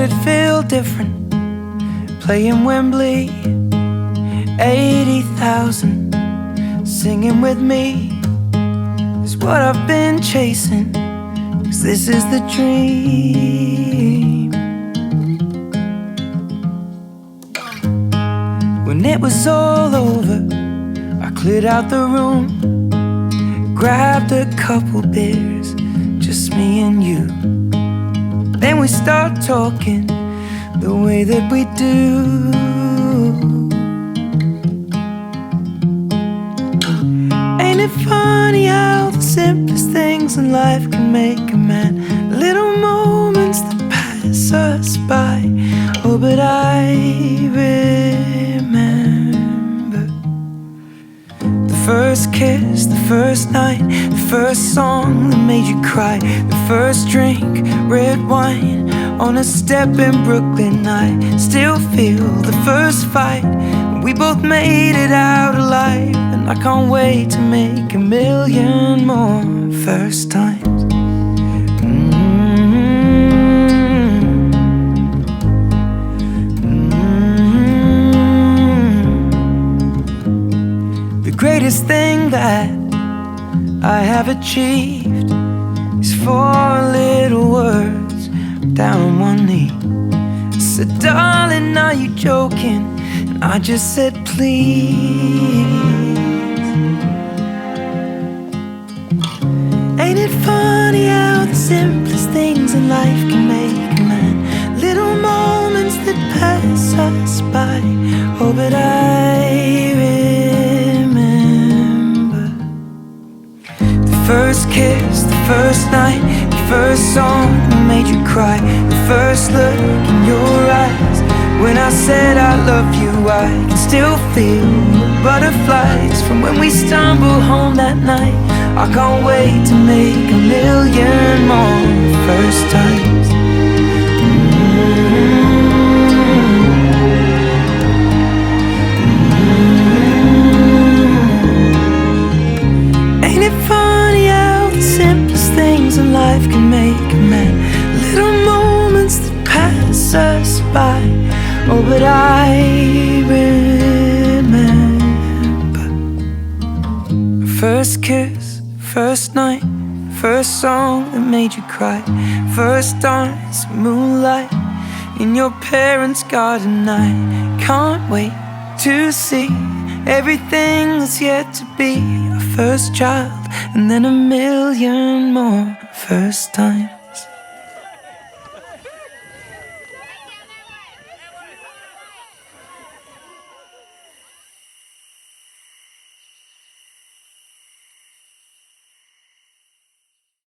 it feel different playing Wembley? 80,000 singing with me is what I've been chasing, 'cause this is the dream. When it was all over, I cleared out the room, grabbed a couple beers, just me and you. Then we start talking the way that we do. Ain't it funny how the simplest things in life can make a man? Little moments that pass us by. Oh, but I remember the first kiss, the first night, the first song that made you cry, the first drink, red wine on a step in Brooklyn. I still feel the first fight when we both made it out alive, and I can't wait to make a million more first times. The greatest thing that I have achieved is 4 little words down on one knee. I said, darling, are you joking? And I just said, please. Ain't it funny how the simplest things in life can make a man? Little moments that pass us by. Oh, but I remember the first kiss, the first night, the first song that made you cry, the first look in your eyes. When I said I love you, I can still feel the butterflies from when we stumbled home that night. I can't wait to make a million more first times. Ain't it funny how the simplest things in life can make a man? Little moments that pass us by. Oh, but I remember first kiss, first night, first song that made you cry, first dance, moonlight in your parents' garden. I can't wait to see everything that's yet to be. Our first child, and then a million more first times.